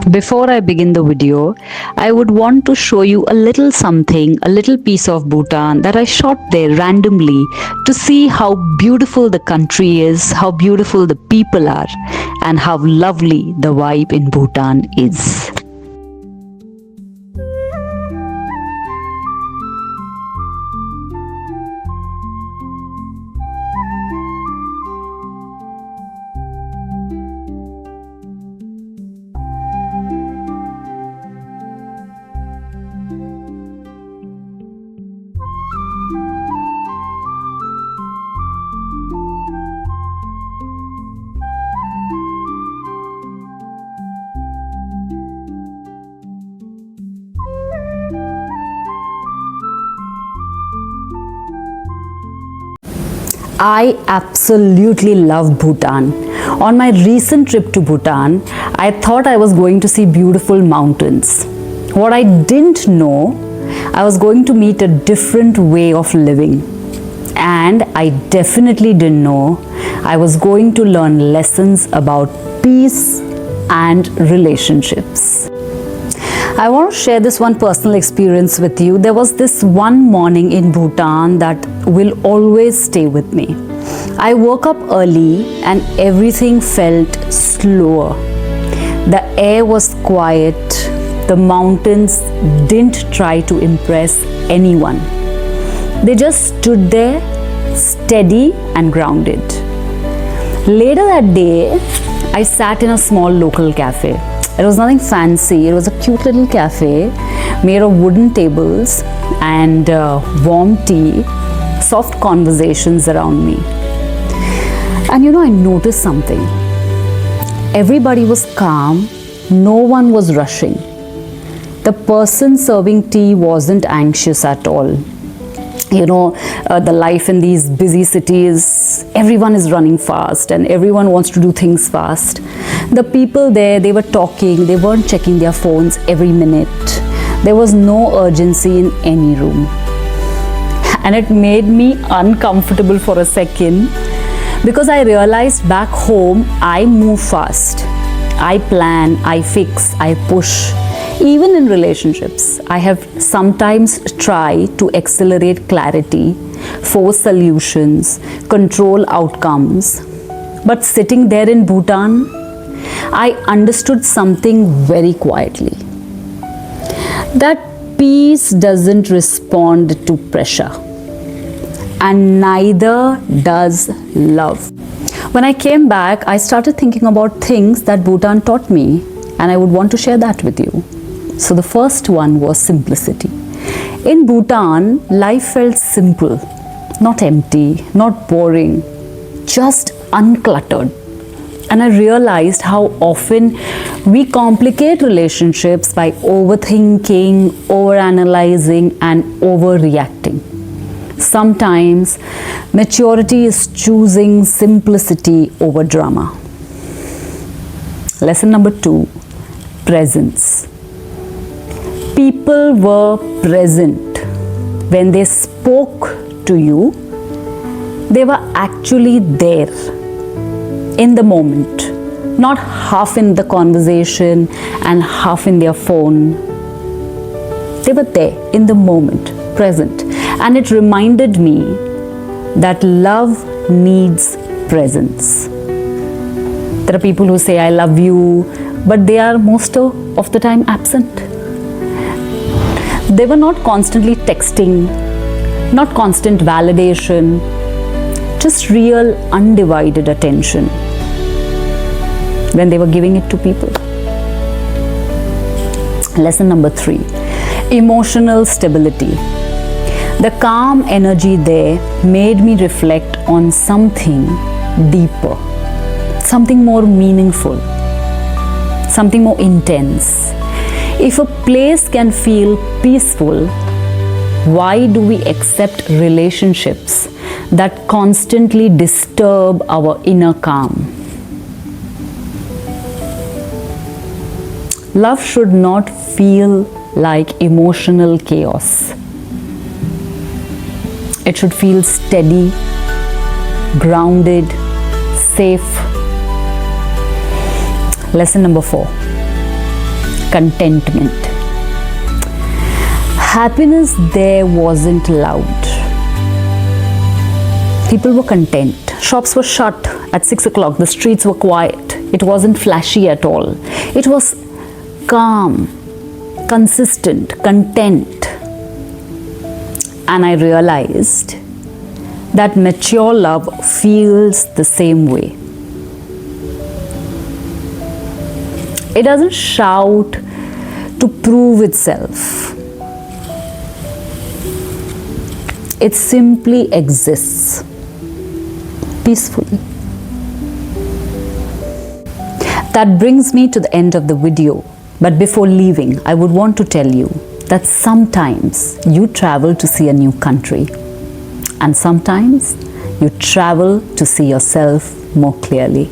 Before I begin the video, I would want to show you a little something, a little piece of Bhutan that I shot there randomly to see how beautiful the country is, how beautiful the people are, and how lovely the vibe in Bhutan is. I absolutely love Bhutan. On my recent trip to Bhutan, I thought I was going to see beautiful mountains. What I didn't know, I was going to meet a different way of living. And I definitely didn't know I was going to learn lessons about peace and relationships. I want to share this one personal experience with you. There was this one morning in Bhutan that will always stay with me. I woke up early and everything felt slower. The air was quiet. The mountains didn't try to impress anyone. They just stood there, steady and grounded. Later that day, I sat in a small local cafe. It was nothing fancy. It was a cute little cafe made of wooden tables and warm tea, soft conversations around me. And I noticed something. Everybody was calm. No one was rushing. The person serving tea wasn't anxious at all. The life in these busy cities, everyone is running fast and everyone wants to do things fast. The people there, they were talking, they weren't checking their phones every minute. There was no urgency in any room. And it made me uncomfortable for a second because I realized back home, I move fast. I plan, I fix, I push. Even in relationships, I have sometimes tried to accelerate clarity, force solutions, control outcomes. But sitting there in Bhutan, I understood something very quietly. That peace doesn't respond to pressure, and neither does love. When I came back, I started thinking about things that Bhutan taught me, and I would want to share that with you. So the first one was simplicity. In Bhutan, life felt simple, not empty, not boring, just uncluttered. And I realized how often we complicate relationships by overthinking, overanalyzing, and overreacting. Sometimes maturity is choosing simplicity over drama. Lesson number 2, presence. People were present. When they spoke to you, they were actually there in the moment, not half in the conversation and half in their phone. They were there in the moment, present. And it reminded me that love needs presence. There are people who say, I love you, but they are most of the time absent. They were not constantly texting, not constant validation, just real undivided attention when they were giving it to people. Lesson number 3, emotional stability. The calm energy there made me reflect on something deeper, something more meaningful, something more intense. If a place can feel peaceful, why do we accept relationships that constantly disturb our inner calm? Love should not feel like emotional chaos. It should feel steady, grounded, safe. Lesson number 4. contentment. Happiness there wasn't loud. People were content. Shops were shut at 6 o'clock. The streets were quiet. It wasn't flashy at all. It was calm, consistent, content. And I realized that mature love feels the same way. It doesn't shout to prove itself. It simply exists peacefully. That brings me to the end of the video. But before leaving, I would want to tell you that sometimes you travel to see a new country, and sometimes you travel to see yourself more clearly.